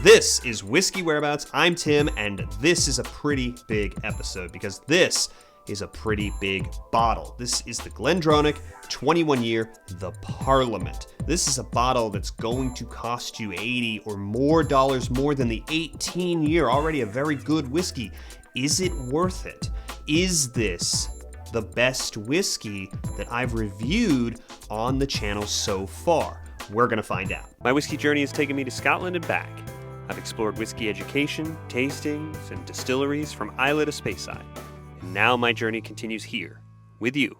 This is Whiskey Whereabouts. I'm Tim, and this is a pretty big episode because this is a pretty big bottle. This is the GlenDronach 21-year The Parliament. This is a bottle that's going to cost you $80 or more than the 18-year, already a very good whiskey. Is it worth it? Is this the best whiskey that I've reviewed on the channel so far? We're gonna find out. My whiskey journey has taken me to Scotland and back. I've explored whiskey education, tastings, and distilleries from Islay to Speyside. And now my journey continues here, with you,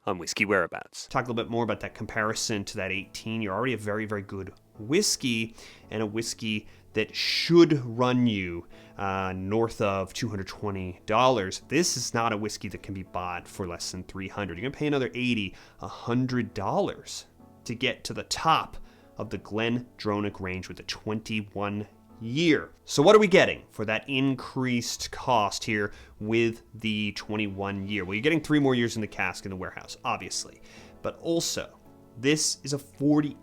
on Whiskey Whereabouts. Talk a little bit more about that comparison to that 18. You're already a very, very good whiskey, and a whiskey that should run you north of $220. This is not a whiskey that can be bought for less than $300. You're gonna pay another $80, $100 to get to the top of the GlenDronach range with a 21 year. So what are we getting for that increased cost here with the 21 year? Well, you're getting 3 more years in the cask in the warehouse, obviously. But also, this is a 48%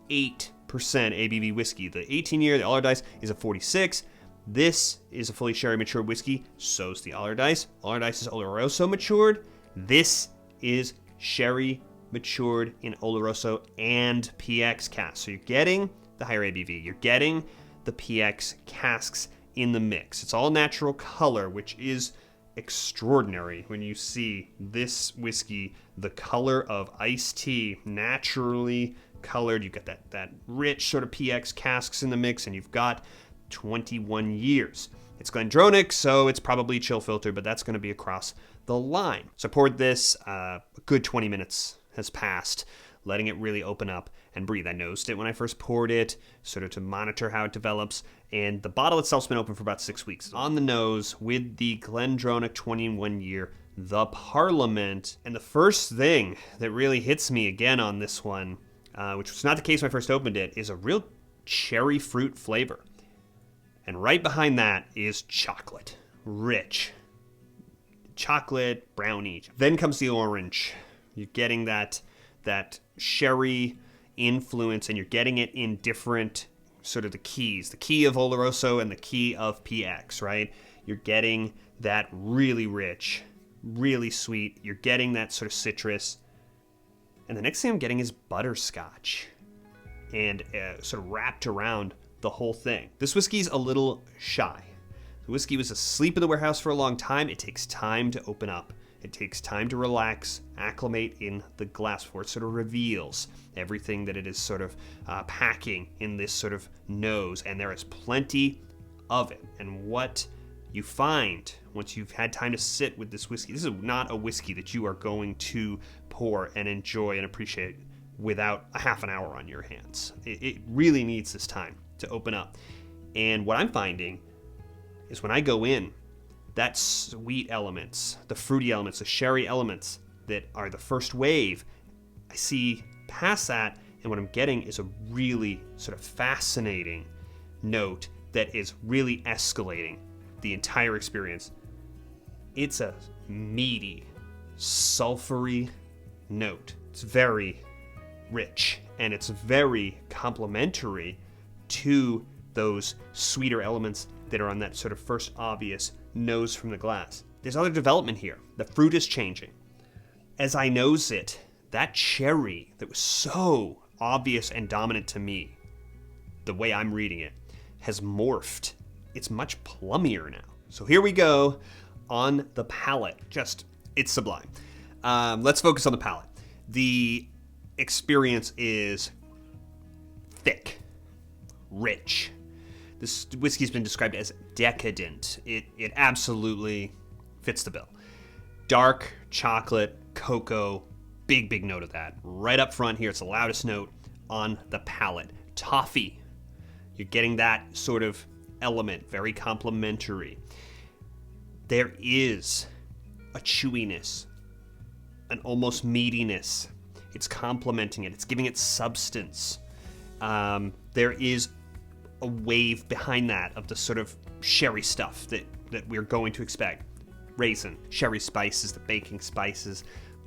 ABV whiskey. The 18 year, the Oloroso is a 46. This is a fully sherry-matured whiskey. So's the Oloroso. Oloroso is Oloroso matured. This is sherry-matured in Oloroso and PX casks. So you're getting the higher ABV. You're getting the PX casks in the mix. It's all natural color, which is extraordinary when you see this whiskey, the color of iced tea, naturally colored. You've got that rich sort of PX casks in the mix, and you've got 21 years. It's GlenDronach, so it's probably chill filtered, but that's going to be across the line. So I poured this, a good 20 minutes has passed, letting it really open up and breathe. I nosed it when I first poured it, sort of to monitor how it develops, and the bottle itself's been open for about 6 weeks. On the nose with the GlenDronach 21 year The Parliament. And the first thing that really hits me again on this one, which was not the case when I first opened it, is a real cherry fruit flavor. And right behind that is chocolate. Rich. Chocolate, brownie. Then comes the orange. You're getting that sherry influence, and you're getting it in different sort of the keys. The key of Oloroso and the key of PX, right? You're getting that really rich, really sweet. You're getting that sort of citrus. And the next thing I'm getting is butterscotch. And sort of wrapped around the whole thing. This whiskey's a little shy. The whiskey was asleep in the warehouse for a long time. It takes time to open up. It takes time to relax, acclimate in the glass before it sort of reveals everything that it is sort of packing in this sort of nose. And there is plenty of it. And what you find once you've had time to sit with this whiskey, this is not a whiskey that you are going to pour and enjoy and appreciate without a half an hour on your hands. It really needs this time to open up. And what I'm finding is when I go in, that sweet elements, the fruity elements, the sherry elements that are the first wave, I see past that, and what I'm getting is a really sort of fascinating note that is really escalating the entire experience. It's a meaty, sulfury note. It's very rich, and it's very complementary to those sweeter elements that are on that sort of first obvious nose from the glass. There's other development here. The fruit is changing. As I nose it, that cherry that was so obvious and dominant to me, the way I'm reading it, has morphed. It's much plummier now. So here we go on the palate. It's sublime. Let's focus on the palate. The experience is thick, rich. This whiskey's been described as decadent. It absolutely fits the bill. Dark chocolate, cocoa, big note of that. Right up front here, it's the loudest note on the palate. Toffee, you're getting that sort of element, very complementary. There is a chewiness, an almost meatiness. It's complementing it. It's giving it substance. There is a wave behind that of the sort of sherry stuff that we're going to expect. Raisin, sherry spices, the baking spices,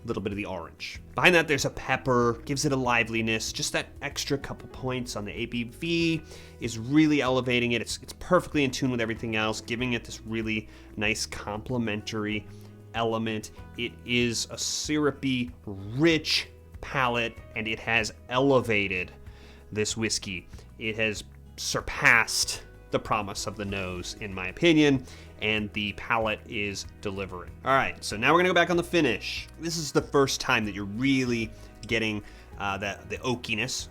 little bit of the orange. Behind that, there's a pepper, gives it a liveliness. Just that extra couple points on the ABV is really elevating it. It's perfectly in tune with everything else, giving it this really nice complementary element. It is a syrupy, rich palate, and it has elevated this whiskey. It has surpassed the promise of the nose, in my opinion, and the palate is delivering. All right, so now we're gonna go back on the finish. This is the first time that you're really getting the oakiness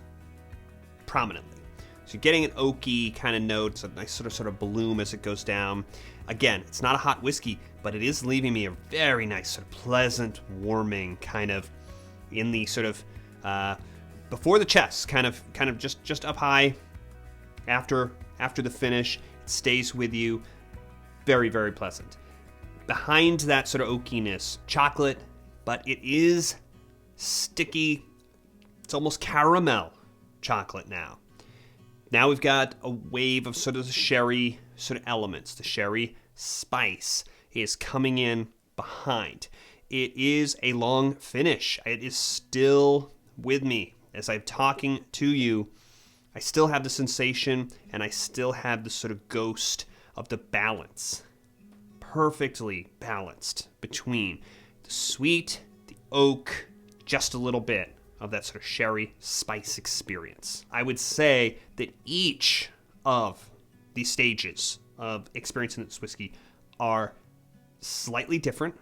prominently. So you're getting an oaky kind of note. It's a nice sort of bloom as it goes down. Again, it's not a hot whiskey, but it is leaving me a very nice, sort of pleasant, warming kind of in the sort of before the chest, kind of just up high. After the finish, it stays with you. Very, very pleasant. Behind that sort of oakiness, chocolate, but it is sticky. It's almost caramel chocolate now. Now we've got a wave of sort of the sherry sort of elements. The sherry spice is coming in behind. It is a long finish. It is still with me as I'm talking to you. I still have the sensation, and I still have the sort of ghost of the balance. Perfectly balanced between the sweet, the oak, just a little bit of that sort of sherry spice experience. I would say that each of these stages of experiencing this whiskey are slightly different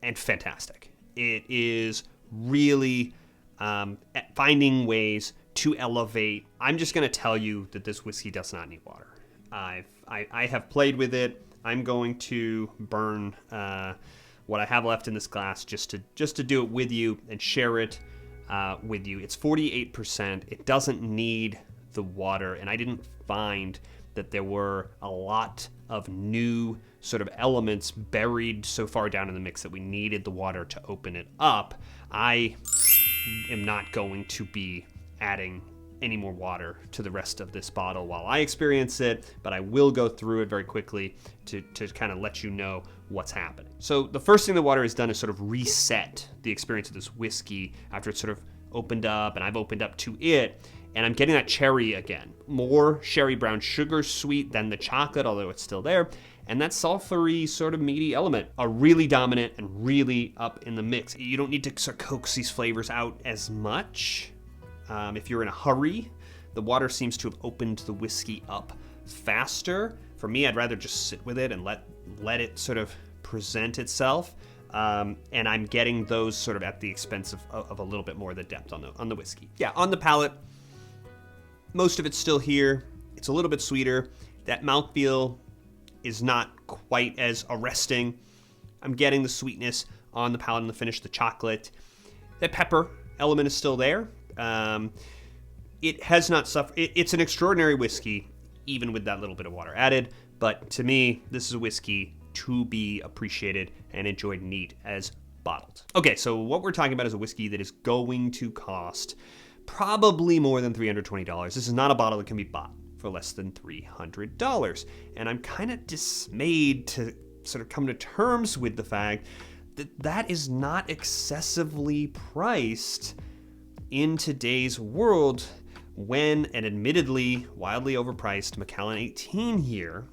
and fantastic. It is really finding ways to elevate. I'm just going to tell you that this whiskey does not need water. I have played with it. I'm going to burn what I have left in this glass just to do it with you and share it with you. It's 48%. It doesn't need the water, and I didn't find that there were a lot of new sort of elements buried so far down in the mix that we needed the water to open it up. I am not going to be adding any more water to the rest of this bottle while I experience it, but I will go through it very quickly to kind of let you know what's happening. So the first thing the water has done is sort of reset the experience of this whiskey after it's sort of opened up, and I've opened up to it, and I'm getting that cherry again. More sherry brown sugar sweet than the chocolate, although it's still there, and that sulfury sort of meaty element are really dominant and really up in the mix. You don't need to sort of coax these flavors out as much. If you're in a hurry, the water seems to have opened the whiskey up faster. For me, I'd rather just sit with it and let it sort of present itself. And I'm getting those sort of at the expense of a little bit more of the depth on the whiskey. Yeah, on the palate, most of it's still here. It's a little bit sweeter. That mouthfeel is not quite as arresting. I'm getting the sweetness on the palate and the finish, the chocolate. That pepper element is still there. It has not suffered. It's an extraordinary whiskey, even with that little bit of water added. But to me, this is a whiskey to be appreciated and enjoyed neat as bottled. Okay, so what we're talking about is a whiskey that is going to cost probably more than $320. This is not a bottle that can be bought for less than $300. And I'm kind of dismayed to sort of come to terms with the fact that that is not excessively priced in today's world, when an admittedly wildly overpriced Macallan 18 here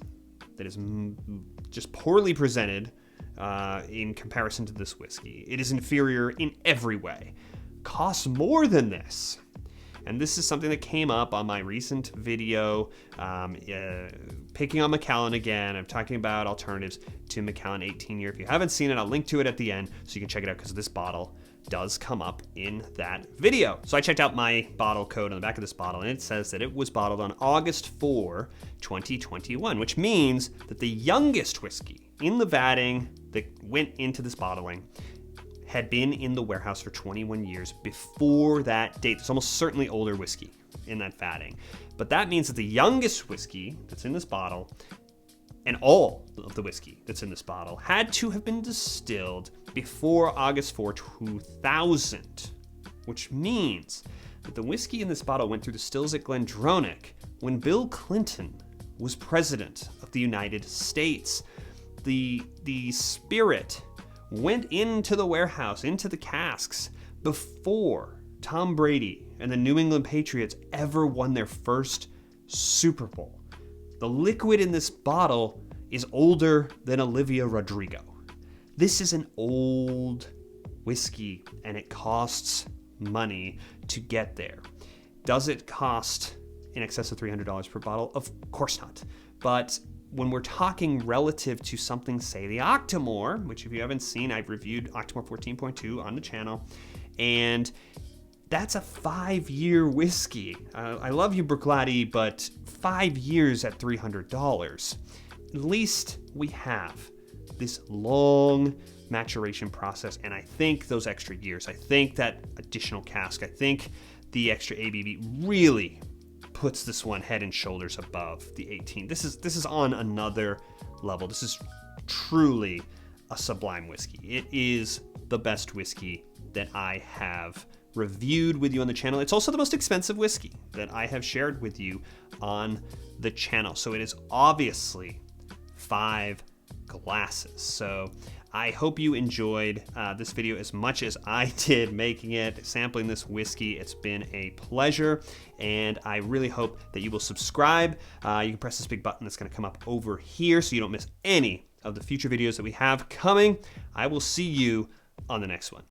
that is just poorly presented in comparison to this whiskey, it is inferior in every way, costs more than this. And this is something that came up on my recent video, picking on Macallan again. I'm talking about alternatives to Macallan 18 year. If you haven't seen it, I'll link to it at the end so you can check it out, because this bottle does come up in that video. So I checked out my bottle code on the back of this bottle, and it says that it was bottled on August 4, 2021, which means that the youngest whiskey in the vatting that went into this bottling had been in the warehouse for 21 years before that date. There's almost certainly older whiskey in that vatting. But that means that the youngest whiskey that's in this bottle, and all of the whiskey that's in this bottle, had to have been distilled before August 4, 2000, which means that the whiskey in this bottle went through the stills at GlenDronach when Bill Clinton was president of the United States. The spirit went into the warehouse, into the casks, before Tom Brady and the New England Patriots ever won their first Super Bowl. The liquid in this bottle is older than Olivia Rodrigo. This is an old whiskey, and it costs money to get there. Does it cost in excess of $300 per bottle? Of course not. But when we're talking relative to something, say the Octomore, which if you haven't seen, I've reviewed Octomore 14.2 on the channel, and that's a 5-year whiskey. I love you, Bruichladdich, but 5 years at $300. At least we have this long maturation process, and I think those extra years, I think that additional cask, I think the extra ABV really puts this one head and shoulders above the 18. This is on another level. This is truly a sublime whiskey. It is the best whiskey that I have reviewed with you on the channel. It's also the most expensive whiskey that I have shared with you on the channel. So it is obviously 5 glasses. So I hope you enjoyed this video as much as I did making it, sampling this whiskey. It's been a pleasure, and I really hope that you will subscribe. You can press this big button that's going to come up over here so you don't miss any of the future videos that we have coming. I will see you on the next one.